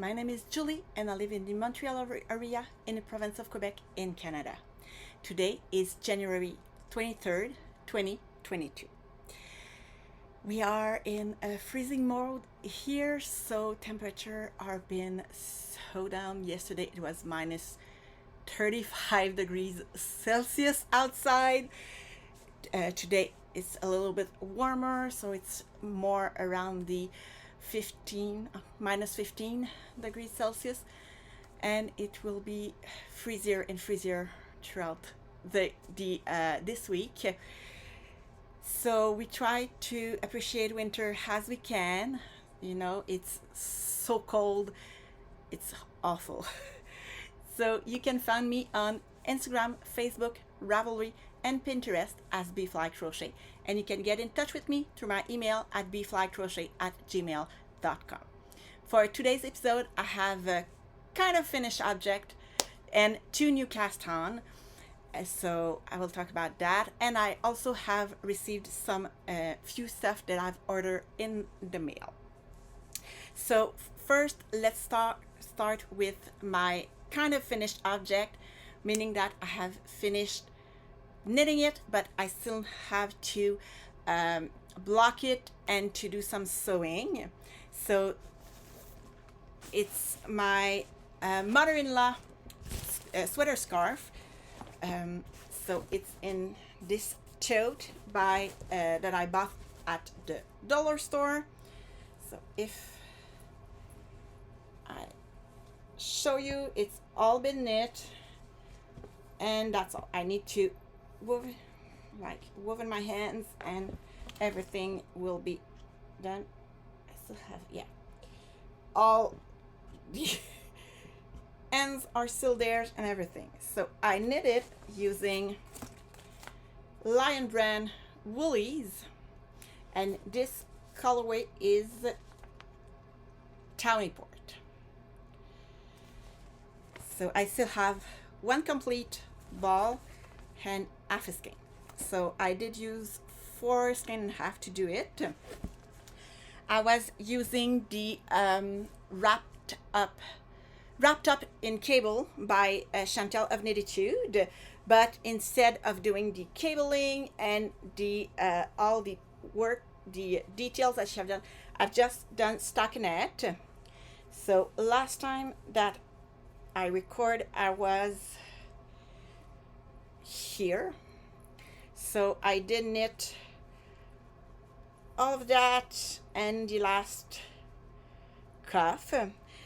My name is Julie and I live in the Montreal area in the province of Quebec in Canada. Today is January 23rd, 2022. We are in a freezing mode here, so temperature are been so down. Yesterday it was minus 35 degrees Celsius outside. Today it's a little bit warmer, so it's more around the minus 15 degrees Celsius, and it will be freezier and freezier throughout this week. So we try to appreciate winter as we can. You know, it's so cold, it's awful. So you can find me on Instagram, Facebook, Ravelry, and Pinterest as Bflycrochet. And you can get in touch with me through my email at bflycrochet@gmail.com. For today's episode, I have a kind of finished object and 2 new cast on. So I will talk about that. And I also have received some few stuff that I've ordered in the mail. So first, let's start with my kind of finished object, meaning that I have finished knitting it, but I still have to block it and to do some sewing. So it's my mother-in-law sweater scarf. So it's in this tote that I bought at the dollar store. So if I show you, it's all been knit, and that's all. I need to wove in my hands, and everything will be done. I still have, all the ends are still there and everything. So I knit it using Lion brand woolies, and this colorway is Tawny Port. So I still have one complete ball and half a skein. So I did use 4 skein and a half to do it. I was using the wrapped up in cable by Chantal of Knititude, but instead of doing the cabling and the all the work, the details that she have done, I've just done stockinette. So last time that I record, I was here, so I did knit all of that and the last cuff.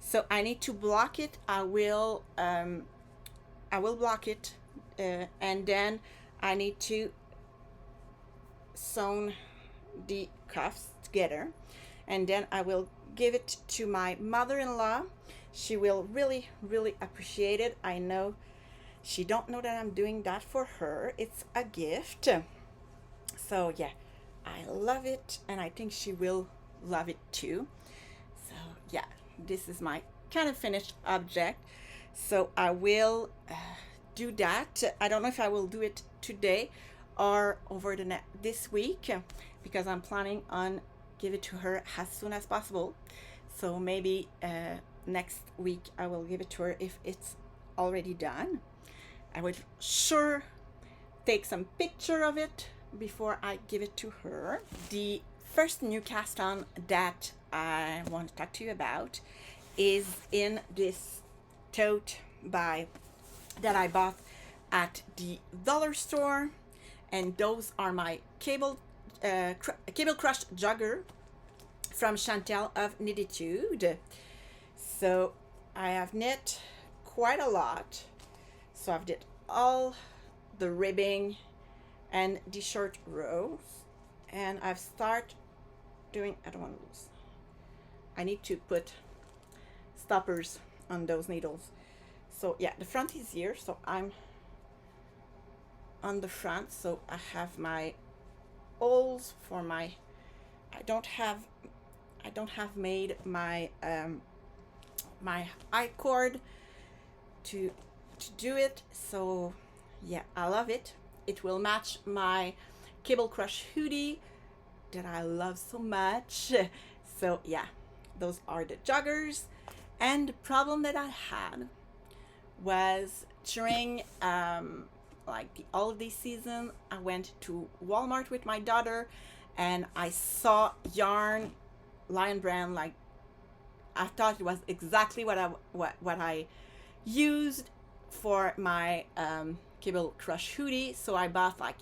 So I need to block it. I will block it, and then I need to sew the cuffs together, and then I will give it to my mother-in-law. She will really appreciate it. I know she don't know that I'm doing that for her. It's a gift. So yeah, I love it, and I think she will love it too. So yeah, this is my kind of finished object. So I will do that. I don't know if I will do it today or over this week, because I'm planning on give it to her as soon as possible. So maybe next week I will give it to her if it's already done. I would sure take some picture of it before I give it to her. The first new cast on that I want to talk to you about is in this tote that I bought at the dollar store, and those are my cable crushed jogger from Chantal of Knititude. So I have knit quite a lot. So I've did all the ribbing and the short rows, and I've started doing, I don't want to lose, I need to put stoppers on those needles. So yeah, the front is here, so I'm on the front. So I have my holes for my, I don't have made my my I-cord to do it. So yeah, I love it. It will match my cable crush hoodie that I love so much. So yeah, those are the joggers, And the problem that I had was during like the holiday season, I went to Walmart with my daughter and I saw yarn, Lion Brand. Like, I thought it was exactly what I used for my cable crush hoodie. So I bought like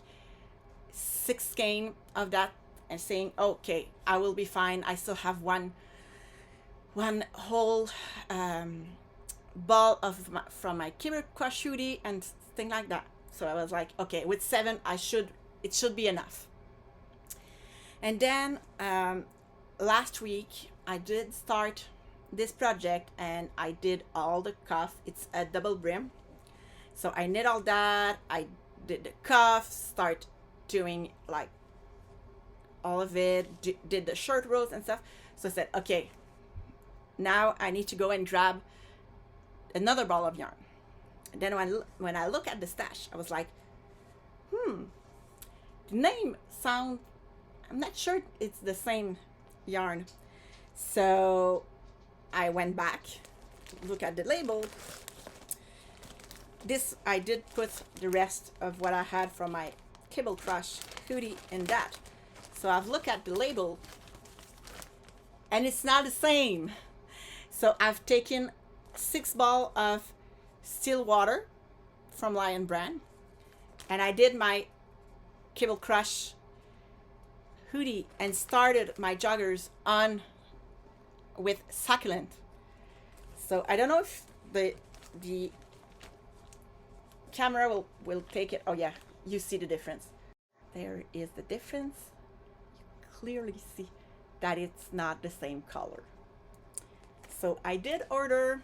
6 skein of that and saying, okay, I will be fine. I still have one whole ball of from my cable crush hoodie and things like that. So I was like, okay, with 7 it should be enough. And then last week I did start this project and I did all the cuff. It's a double brim, so I knit all that. I did the cuff, start doing like all of it, did the shirt rows and stuff. So I said, okay, now I need to go and grab another ball of yarn. And then when I look at the stash, I was like, the name sound, I'm not sure it's the same yarn. So I went back, look at the label. This, I did put the rest of what I had from my Cable Crush hoodie in that. So I've looked at the label and it's not the same. So I've taken 6 ball of still water from Lion Brand and I did my Cable Crush hoodie and started my joggers on with succulent. So I don't know if the camera will take it. Oh yeah, you see the difference. There is the difference. You clearly see that it's not the same color. So I did order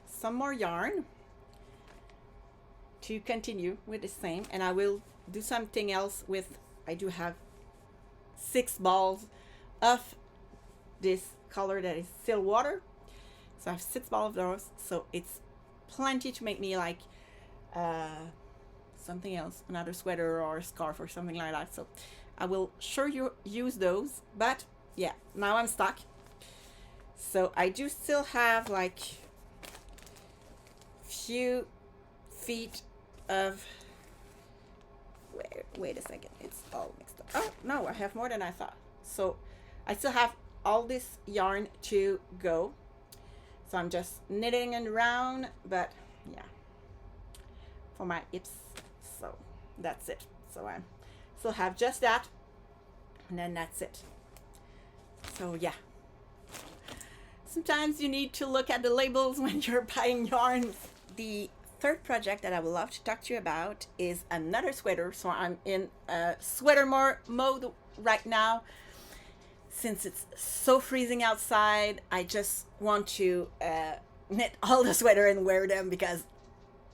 some more yarn to continue with the same, and I will do something else with, I do have 6 balls of this color that is still water. So I have 6 balls of those, so it's plenty to make me like something else, another sweater or a scarf or something like that. So I will sure you use those, but yeah, now I'm stuck. So I do still have like few feet of, wait a second, it's all mixed up. Oh no, I have more than I thought. So I still have all this yarn to go. So I'm just knitting and around, but yeah, for my hips. So that's it. So I still have just that, and then that's it. So yeah, sometimes you need to look at the labels when you're buying yarns. The third project that I would love to talk to you about is another sweater. So I'm in a sweater mode right now. Since it's so freezing outside, I just want to knit all the sweater and wear them because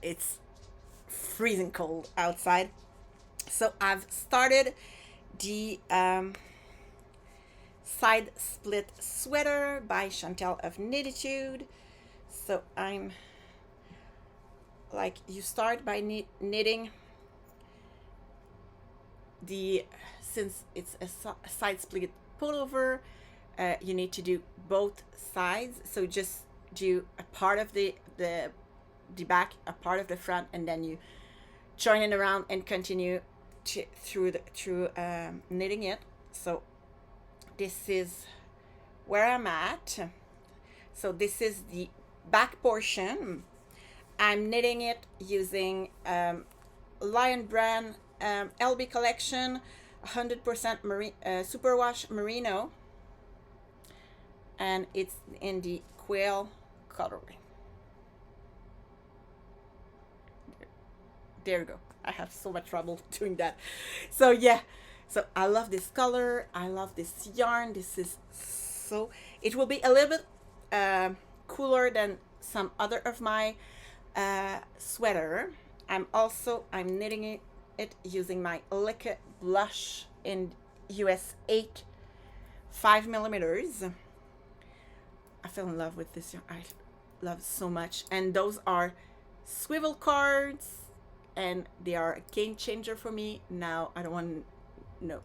it's freezing cold outside. So I've started the side split sweater by Chantel of Knititude. So I'm like, you start by knitting the, since it's a side split pullover, you need to do both sides. So just do a part of the back, a part of the front, and then you join it around and continue through knitting it. So this is where I'm at. So this is the back portion. I'm knitting it using Lion Brand LB collection 100% superwash merino, and it's in the quail colorway. There you go. I have so much trouble doing that. So yeah, so I love this color, I love this yarn. This is so, it will be a little bit cooler than some other of my sweater. I'm knitting it using my Liquid Blush in US 8 5mm. I fell in love with this yarn. I love it so much. And those are swivel cards, and they are a game changer for me. Now I don't want to, no,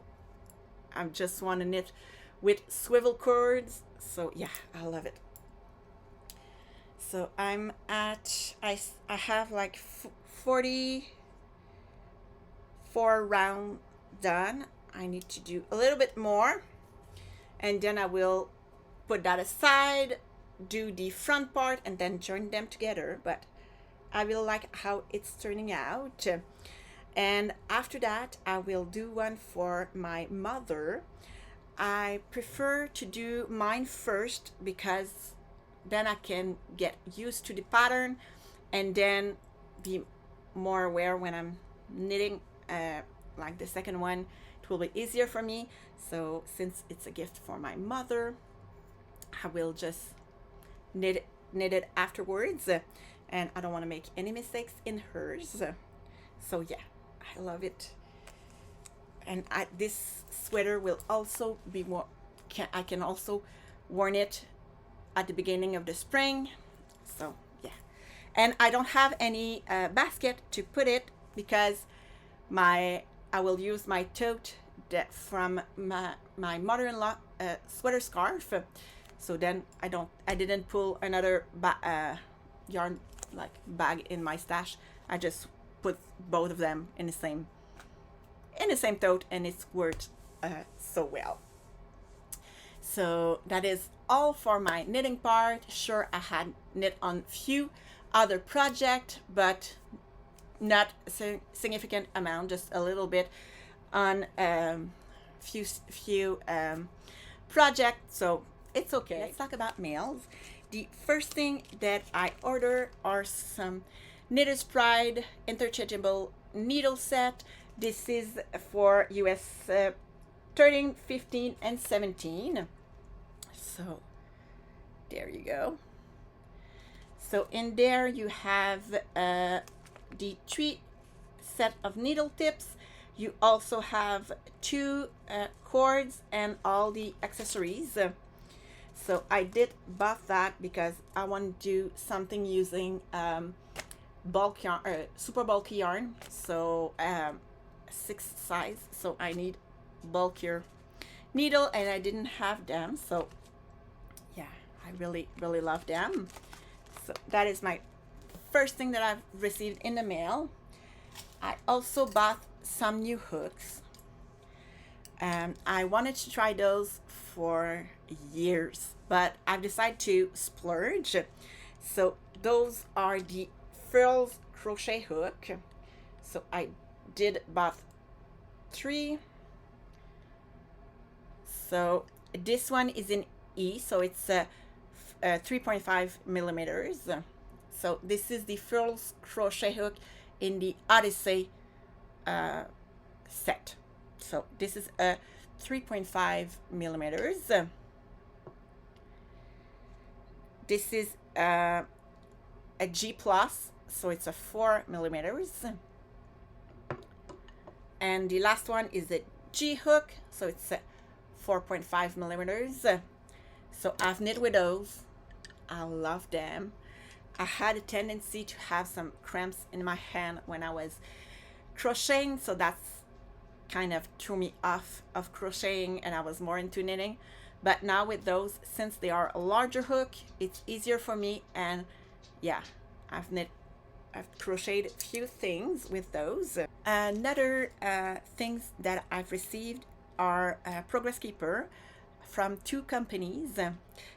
I just want to knit with swivel cords. So yeah, I love it. So I'm at, I have like 44 round done. I need to do a little bit more, and then I will put that aside, do the front part, and then join them together. But I really like how it's turning out. And after that, I will do one for my mother. I prefer to do mine first because then I can get used to the pattern and then be more aware when I'm knitting like the second one. It will be easier for me. So since it's a gift for my mother, I will just knit it afterwards, and I don't want to make any mistakes in hers. So yeah, I love it. And this sweater will also be more, I can also worn it at the beginning of the spring. So yeah, and I don't have any basket to put it because I will use my tote from my mother-in-law sweater scarf. So then I didn't pull another yarn like bag in my stash. I just put both of them in the same tote, and it's worked so well. So that is all for my knitting part. Sure, I had knit on few other projects, but not a significant amount, just a little bit on few projects, so it's okay. Let's talk about mails. The first thing that I order are some Knitter's Pride interchangeable needle set. This is for US 13, 15, and 17. So there you go. So in there you have the 3 set of needle tips. You also have 2 cords and all the accessories. So I did buff that because I want to do something using bulk yarn, super bulky yarn. So 6 size. So I need bulkier needle, and I didn't have them. So yeah, I really love them. So that is my first thing that I've received in the mail. I also bought some new hooks, and I wanted to try those for years, but I've decided to splurge. So those are the Bflycrochet hook. So I did bought 3. So this one is in E, so it's 3.5 millimeters. So this is the Bflycrochet hook in the Odyssey set. So this is a 3.5 millimeters. This is a G plus, so it's a 4 millimeters. And the last one is a G hook, so it's a 4.5 millimeters. So I've knit with those. I love them. I had a tendency to have some cramps in my hand when I was crocheting, so that's kind of threw me off of crocheting, and I was more into knitting. But now with those, since they are a larger hook, it's easier for me. And yeah, I've crocheted a few things with those. Another things that I've received are Progress Keeper from 2 companies.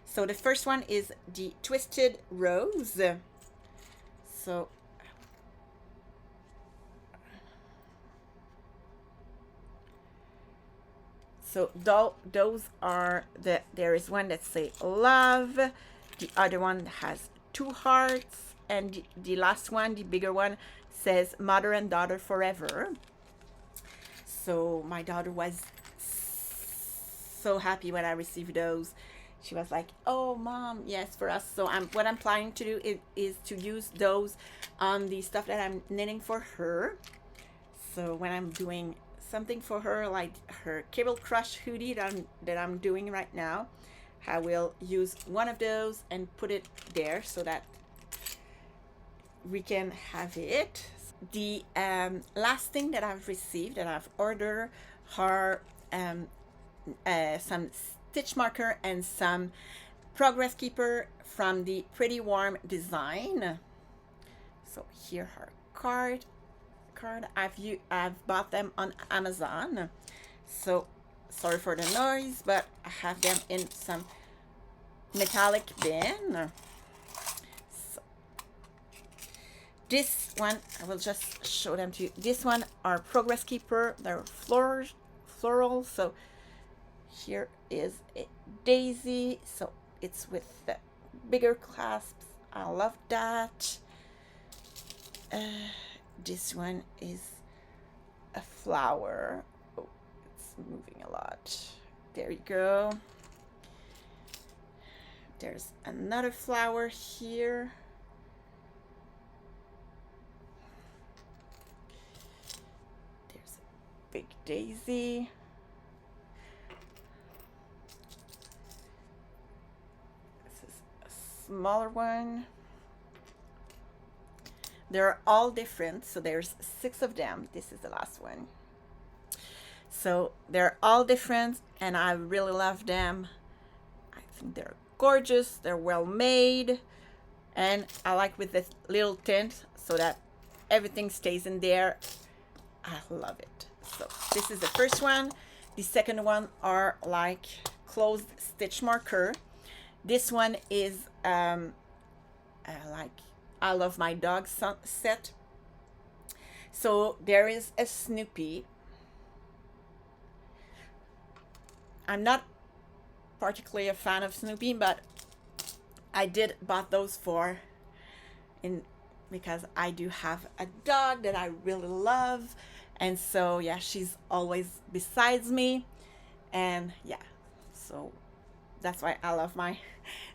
So the first one is the Twisted Rose. So those are there is one that say love, the other one has 2 hearts, and the last one, the bigger one, says mother and daughter forever. So my daughter was so happy when I received those. She was like, oh mom, yes, for us. So what I'm planning to do is to use those on the stuff that I'm knitting for her. So when I'm doing something for her, like her cable crush hoodie that I'm doing right now, I will use one of those and put it there so that we can have it. The last thing that I've received, that I've ordered, are some stitch marker and some Progress Keeper from the Pretty Warm design. So here are card. I've bought them on Amazon. So sorry for the noise, but I have them in some metallic bin. So this one, I will just show them to you. This one are Progress Keeper. They're floral. So here is a daisy. So it's with the bigger clasps. I love that. This one is a flower. Oh, it's moving a lot. There you go. There's another flower here. There's a big daisy. This is a smaller one. They're all different, so there's 6 of them. This is the last one. So they're all different, and I really love them. I think they're gorgeous, they're well made, and I like with this little tint so that everything stays in there. I love it. So this is the first one. The second one are like closed stitch marker. This one is like I Love My Dog set. So there is a Snoopy. I'm not particularly a fan of Snoopy, but I did bought those because I do have a dog that I really love, and so yeah, she's always besides me, and yeah, so that's why I love my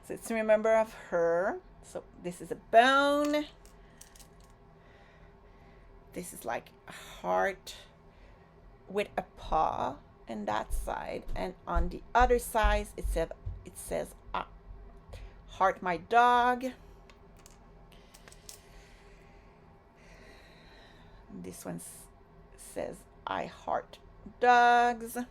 so it's to remember of her. So this is a bone. This is like a heart with a paw on that side, and on the other side it says Heart My Dog. This one says I Heart Dogs. And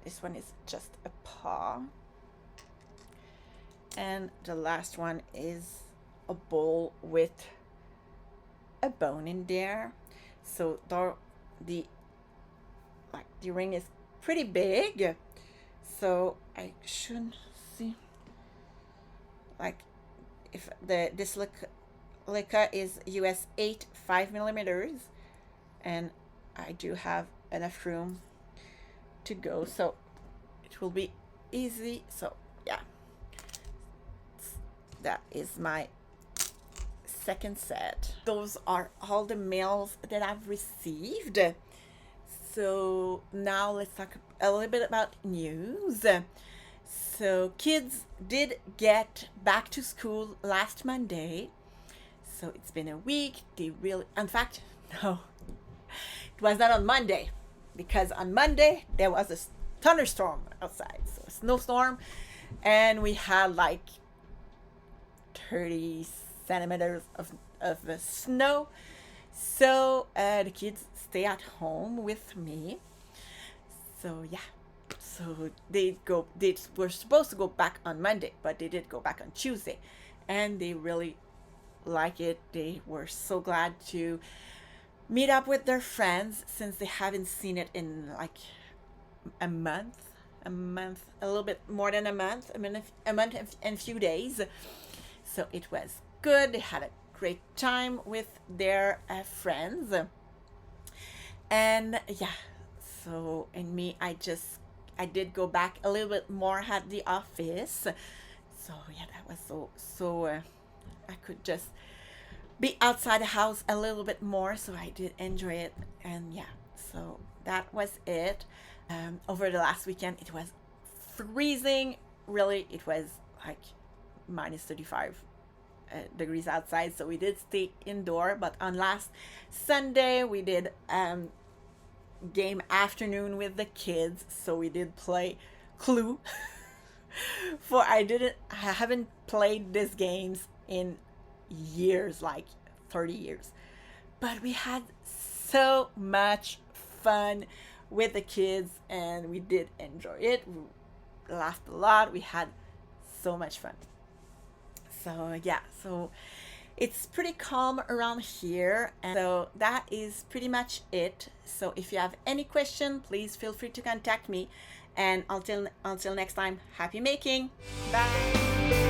this one is just a paw. And the last one is a bowl with a bone in there. So the ring is pretty big, so I shouldn't see like if this Leica is US 8 5mm, and I do have enough room to go, so it will be easy. So yeah, that is my second set. Those are all the mails that I've received. So now let's talk a little bit about news. So kids did get back to school last Monday. So it's been a week. In fact, no, it was not on Monday, because on Monday there was a thunderstorm outside, so a snowstorm, and we had like 30 centimeters of snow. So the kids stay at home with me. So yeah, so they were supposed to go back on Monday, but they did go back on Tuesday, and they really like it. They were so glad to meet up with their friends, since they haven't seen it in like a month, a little bit more than a month and a few days. So it was good. They had a great time with their friends, and yeah, so and me, I did go back a little bit more at the office. So yeah, that was so I could just be outside the house a little bit more, so I did enjoy it. And yeah, so that was it. Over the last weekend it was freezing. Really, it was like minus 35 degrees outside, so we did stay indoor. But on last Sunday we did game afternoon with the kids, so we did play Clue. I haven't played these games in years, like 30 years, but we had so much fun. with the kids, and we did enjoy it. We laughed a lot. We had so much fun. So yeah, so it's pretty calm around here, and so that is pretty much it. So if you have any question, please feel free to contact me, and until next time, happy making. Bye.